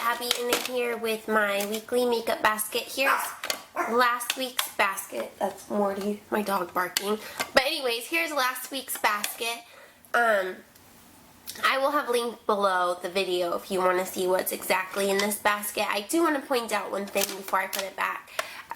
Abby in here with my weekly makeup basket. Here's last week's basket. That's Morty, my dog, barking. But anyways, here's last week's basket. I will have linked below the video if you want to see what's exactly in this basket. I do want to point out one thing before I put it back.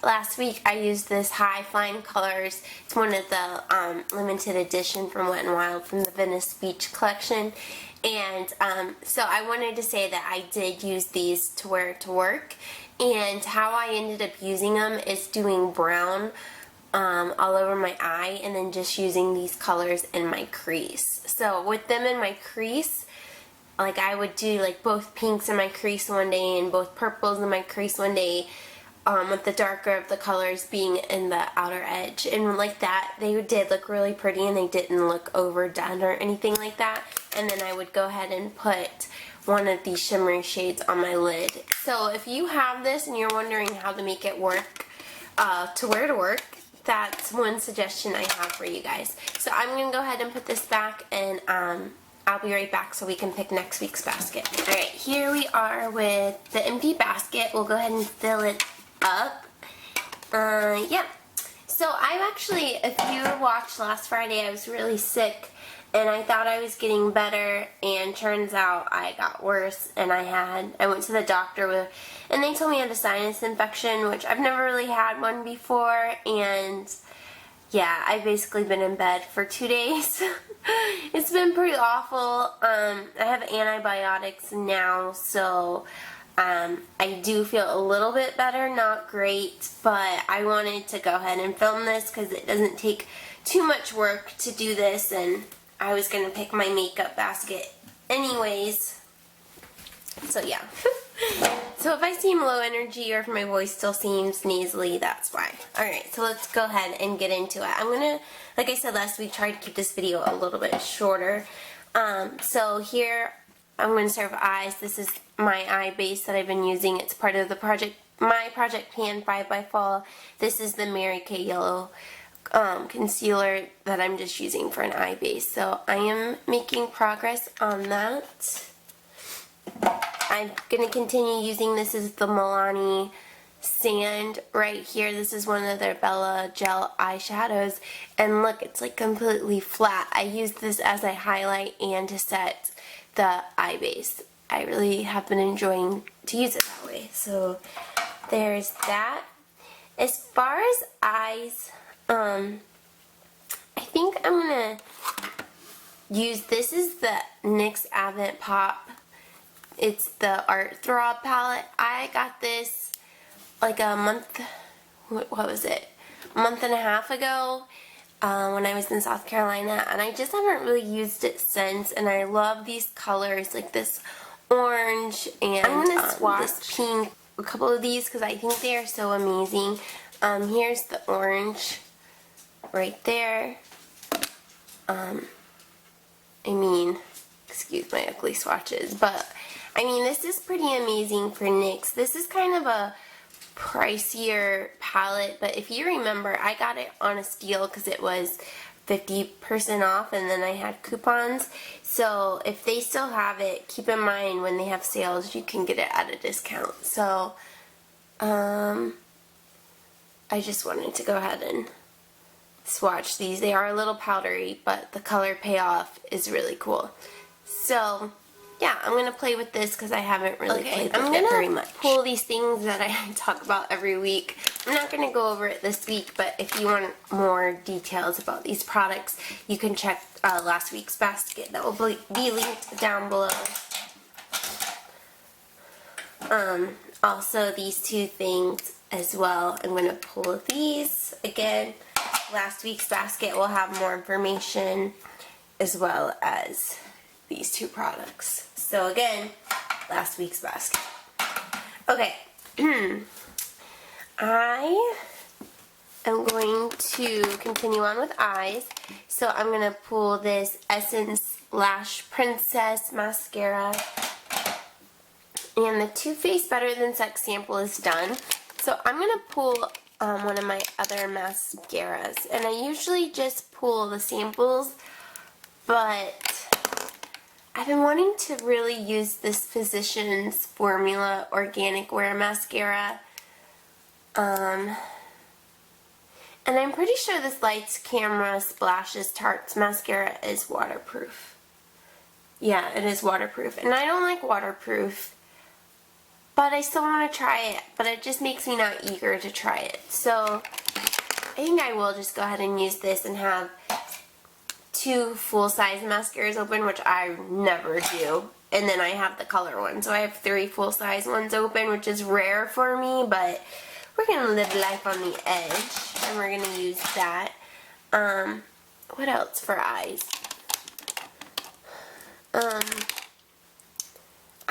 Last week I used this High Flying Colors. It's one of the limited edition from Wet n Wild from the Venice Beach collection. And so I wanted to say that I did use these to wear to work. And how I ended up using them is doing brown all over my eye and then just using these colors in my crease. So with them in my crease, like I would do like both pinks in my crease one day and both purples in my crease one day, with the darker of the colors being in the outer edge. And like that, they did look really pretty and they didn't look overdone or anything like that. And then I would go ahead and put one of these shimmery shades on my lid. So if you have this and you're wondering how to make it work, to wear to work, that's one suggestion I have for you guys. So I'm going to go ahead and put this back, and I'll be right back so we can pick next week's basket. Alright, here we are with the empty basket. We'll go ahead and fill it up. Yeah. So I actually, if you watched last Friday, I was really sick and I thought I was getting better, and turns out I got worse, and I went to the doctor and they told me I had a sinus infection, which I've never really had one before, and yeah, I've basically been in bed for 2 days. It's been pretty awful. I have antibiotics now, so I do feel a little bit better, not great, but I wanted to go ahead and film this because it doesn't take too much work to do this, and I was going to pick my makeup basket anyways. So yeah. So if I seem low energy or if my voice still seems nasally, that's why. Alright, so let's go ahead and get into it. I'm going to, like I said last week, try to keep this video a little bit shorter. So here I'm going to start with eyes. This is my eye base that I've been using. It's part of the my Project Pan 5x Fall. This is the Mary Kay Yellow concealer that I'm just using for an eye base. So I am making progress on that. I'm going to continue using, this is the Milani Sand right here. This is one of their Bella Gel eyeshadows, and look, it's like completely flat. I use this as a highlight and to set the eye base. I really have been enjoying to use it that way. So there's that. As far as eyes, I think I'm gonna use, this is the NYX Advent Pop. It's the Art Throb palette. I got this like a month, what was it? A month and a half ago when I was in South Carolina, and I just haven't really used it since, and I love these colors, like this orange and I'm gonna swatch this pink, a couple of these because I think they are so amazing. Here's the orange right there. I mean, excuse my ugly swatches, but I mean, this is pretty amazing for NYX. This is kind of a pricier palette, but if you remember, I got it on a steal because it was 50% off, and then I had coupons. So if they still have it, keep in mind when they have sales, you can get it at a discount. So I just wanted to go ahead and swatch these. They are a little powdery, but the color payoff is really cool. So yeah, I'm going to play with this because I haven't really played with it very much. I'm going to pull these things that I talk about every week. I'm not going to go over it this week, but if you want more details about these products, you can check last week's basket. That will be linked down below. Also, these two things as well. I'm going to pull these again. Last week's basket will have more information as well as these two products. So again, last week's basket. Okay. I am going to continue on with eyes. So I'm going to pull this Essence Lash Princess mascara. And the Too Faced Better Than Sex sample is done. So I'm going to pull one of my other mascaras. And I usually just pull the samples, but I've been wanting to really use this Physicians Formula Organic Wear Mascara. And I'm pretty sure this Lights Camera Splashes Tarts Mascara is waterproof. Yeah, it is waterproof. And I don't like waterproof, but I still want to try it. But it just makes me not eager to try it. So I think I will just go ahead and use this and have 2 full-size mascaras open, which I never do. And then I have the color one. So I have 3 full-size ones open, which is rare for me, but we're going to live life on the edge. And we're going to use that. What else for eyes? I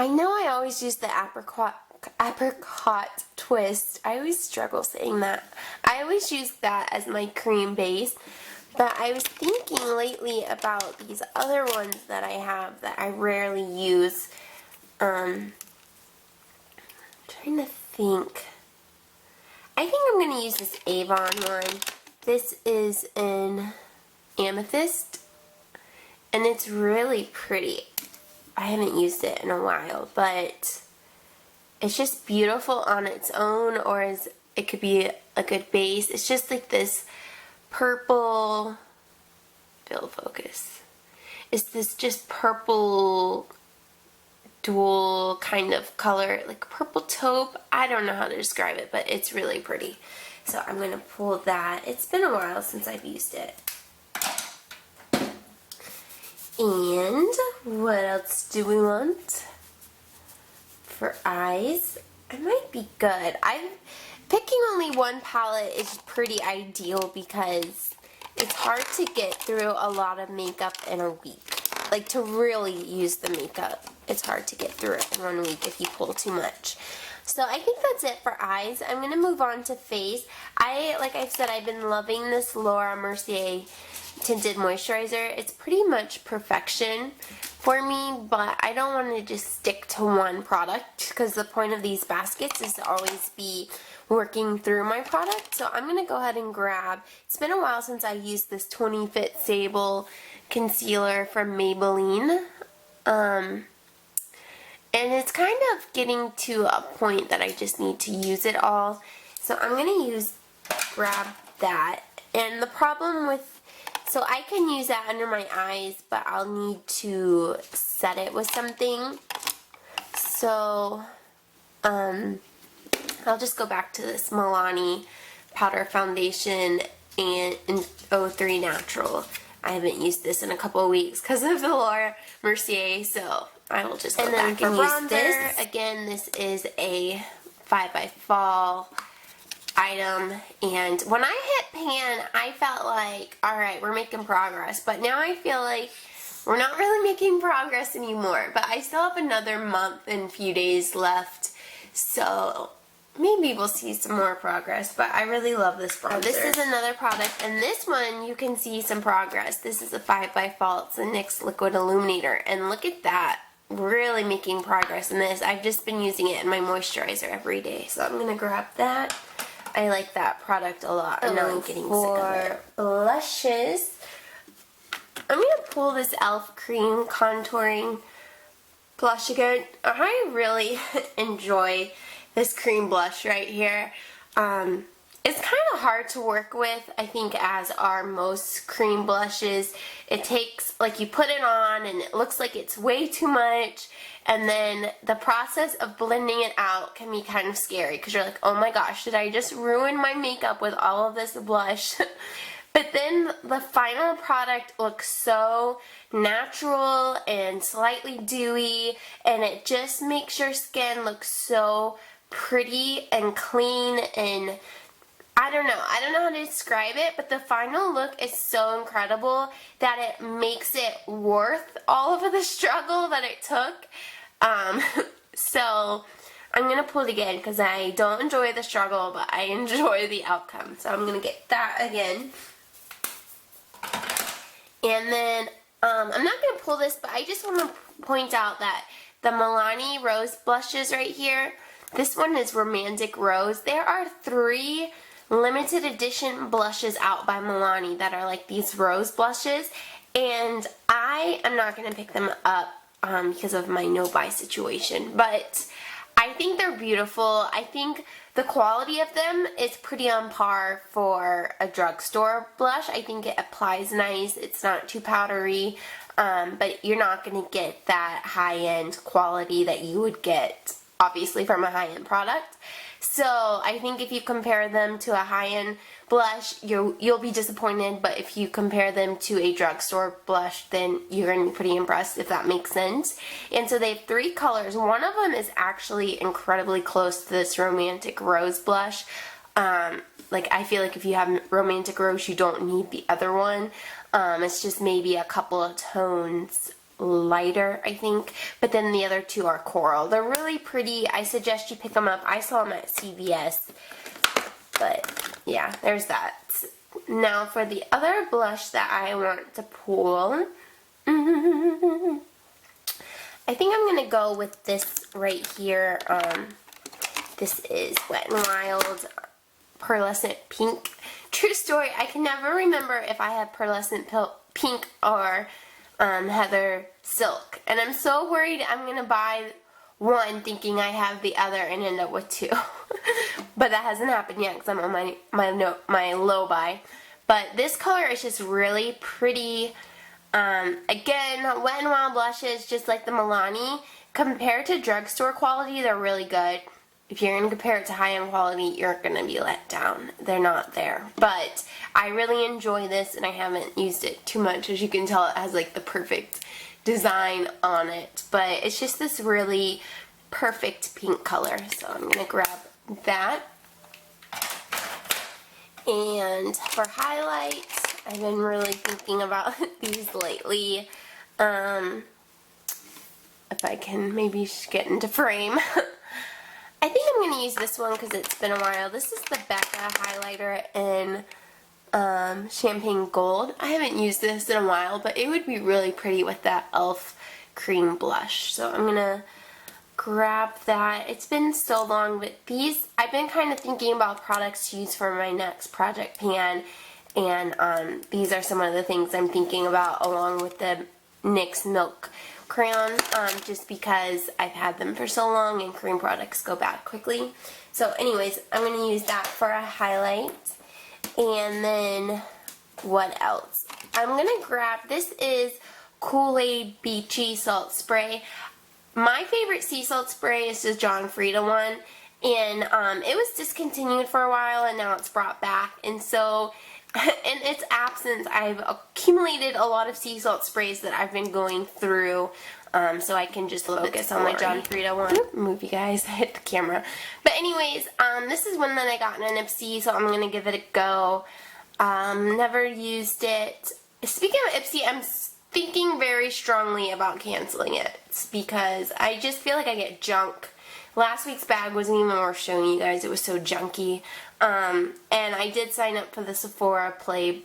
know I always use the apricot twist. I always struggle saying that. I always use that as my cream base. But I was thinking lately about these other ones that I have that I rarely use. Trying to think. I think I'm going to use this Avon one. This is in Amethyst. And it's really pretty. I haven't used it in a while, but it's just beautiful on its own, or it could be a good base. It's just like this purple, build focus. It's this just purple dual kind of color, like purple taupe. I don't know how to describe it, but it's really pretty. So I'm going to pull that. It's been a while since I've used it. And what else do we want for eyes? I might be good. Picking only one palette is pretty ideal because it's hard to get through a lot of makeup in a week. Like, to really use the makeup, it's hard to get through it in 1 week if you pull too much. So I think that's it for eyes. I'm going to move on to face. Like I said, I've been loving this Laura Mercier tinted moisturizer. It's pretty much perfection for me, but I don't want to just stick to one product because the point of these baskets is to always be working through my product. So I'm going to go ahead and grab, it's been a while since I used this 20 Fit Sable concealer from Maybelline. And it's kind of getting to a point that I just need to use it all. So I'm going to grab that. And the problem with, so I can use that under my eyes, but I'll need to set it with something. So, I'll just go back to this Milani powder foundation and 03 Natural. I haven't used this in a couple of weeks because of the Laura Mercier, so I will just go back and use this. Again, this is a 5 by Fall item, and when I hit pan, I felt like, alright, we're making progress, but now I feel like we're not really making progress anymore, but I still have another month and a few days left, so maybe we'll see some more progress, but I really love this bronzer. This is another product, and this one you can see some progress. This is a 5 by Fall. It's the NYX Liquid Illuminator, and look at that. Really making progress in this. I've just been using it in my moisturizer every day, so I'm going to grab that. I like that product a lot. I know I'm getting sick of it. Blushes, I'm going to pull this e.l.f. Cream Contouring Blush again. I really enjoy this cream blush right here. It's kind of hard to work with, I think, as are most cream blushes. It takes, like, you put it on and it looks like it's way too much, and then the process of blending it out can be kind of scary because you're like, oh my gosh, did I just ruin my makeup with all of this blush? But then the final product looks so natural and slightly dewy, and it just makes your skin look so pretty and clean, and I don't know how to describe it, but the final look is so incredible that it makes it worth all of the struggle that it took. So I'm going to pull it again because I don't enjoy the struggle, but I enjoy the outcome. So I'm going to get that again. And then I'm not going to pull this, but I just want to point out that the Milani Rose blushes right here, this one is Romantic Rose. There are 3 limited edition blushes out by Milani that are like these rose blushes, and I am not going to pick them up because of my no-buy situation. But I think they're beautiful. I think the quality of them is pretty on par for a drugstore blush. I think it applies nice. It's not too powdery, but you're not going to get that high-end quality that you would get, obviously, from a high-end product. So I think if you compare them to a high-end blush, you'll be disappointed, but if you compare them to a drugstore blush, then you're going to be pretty impressed, if that makes sense. And so they have 3 colors. One of them is actually incredibly close to this Romantic Rose blush. Like, I feel like if you have Romantic Rose, you don't need the other one. It's just maybe a couple of tones lighter, I think, but then the other 2 are coral. They're really pretty. I suggest you pick them up. I saw them at CVS, but yeah, there's that. Now for the other blush that I want to pull, I think I'm gonna go with this right here. This is Wet n Wild Pearlescent Pink. True story, I can never remember if I have Pearlescent Pink or Heather Silk, and I'm so worried I'm gonna buy one thinking I have the other and end up with 2. But that hasn't happened yet because I'm on my low buy. But this color is just really pretty. Again, Wet n Wild blushes, just like the Milani, compared to drugstore quality, they're really good. If you're going to compare it to high-end quality, you're going to be let down. They're not there. But I really enjoy this, and I haven't used it too much. As you can tell, it has like the perfect design on it. But it's just this really perfect pink color. So I'm going to grab that. And for highlights, I've been really thinking about these lately. If I can maybe get into frame. I think I'm going to use this one because it's been a while. This is the Becca highlighter in Champagne Gold. I haven't used this in a while, but it would be really pretty with that e.l.f. cream blush. So I'm going to grab that. It's been so long, but these, I've been kind of thinking about products to use for my next project pan, and these are some of the things I'm thinking about along with the NYX Milk crayon, just because I've had them for so long and cream products go bad quickly. So anyways, I'm going to use that for a highlight. And then what else? I'm going to grab, this is Kool-Aid Beachy Salt Spray. My favorite sea salt spray is the John Frieda one, and it was discontinued for a while and now it's brought back. And so in its absence, I've accumulated a lot of sea salt sprays that I've been going through, so I can just focus on my John Frieda one. Move, you guys, I hit the camera. But anyways, this is one that I got in an IPSY, so I'm going to give it a go. Never used it. Speaking of IPSY, I'm thinking very strongly about canceling it because I just feel like I get junk. Last week's bag wasn't even worth showing you guys. It was so junky. And I did sign up for the Sephora Play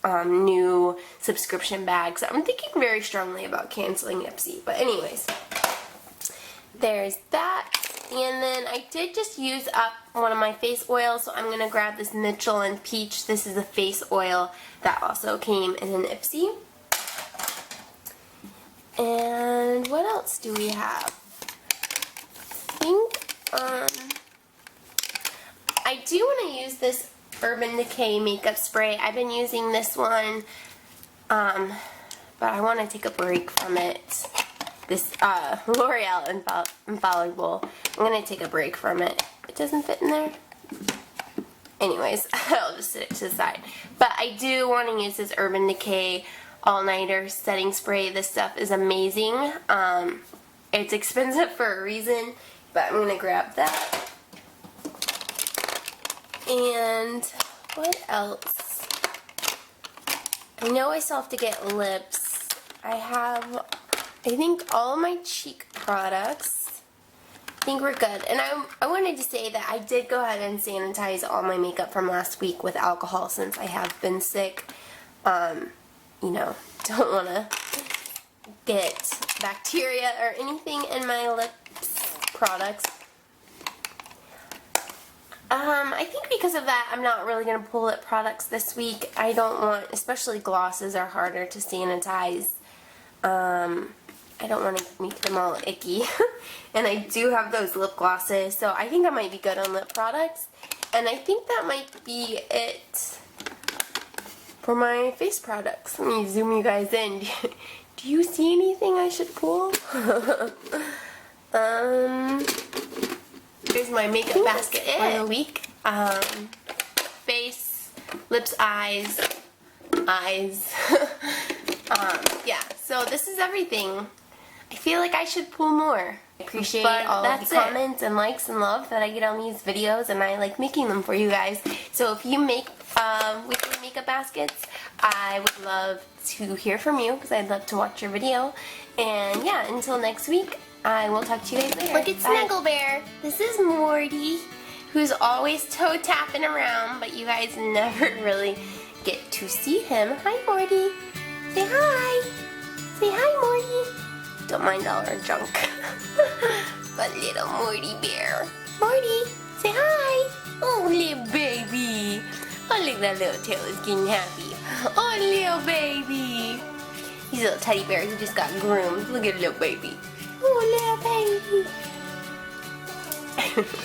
new subscription bag, so I'm thinking very strongly about canceling IPSY. But anyways, there's that. And then I did just use up one of my face oils, so I'm going to grab this Mitchell and Peach. This is a face oil that also came in an IPSY. And what else do we have? I think, I do want to use this Urban Decay makeup spray. I've been using this one, but I want to take a break from it. This L'Oreal Infallible. I'm going to take a break from it. It doesn't fit in there. Anyways, I'll just sit it to the side. But I do want to use this Urban Decay All-Nighter Setting Spray. This stuff is amazing. It's expensive for a reason, but I'm going to grab that. And what else? I know I still have to get lips. I have, I think, all of my cheek products. I think we're good. And I wanted to say that I did go ahead and sanitize all my makeup from last week with alcohol since I have been sick. You know, don't want to get bacteria or anything in my lips products. I think because of that, I'm not really going to pull lip products this week. I don't want, especially glosses are harder to sanitize. I don't want to make them all icky. And I do have those lip glosses, so I think I might be good on lip products. And I think that might be it for my face products. Let me zoom you guys in. Do you see anything I should pull? Here's my makeup basket for the week. Face, lips, eyes. Yeah, so this is everything. I feel like I should pull more. I appreciate all of the comments and likes and love that I get on these videos, and I like making them for you guys. So if you make weekly makeup baskets, I would love to hear from you because I'd love to watch your video. And yeah, until next week, I will talk to you guys later. Look at Snuggle Bear. This is Morty, who's always toe tapping around, but you guys never really get to see him. Hi, Morty. Say hi. Say hi, Morty. Don't mind all our junk. But little Morty bear. Morty, say hi. Oh, little baby. Oh, look, that little tail is getting happy. Oh, little baby. These little teddy bears who just got groomed. Look at little baby. Oh, little baby.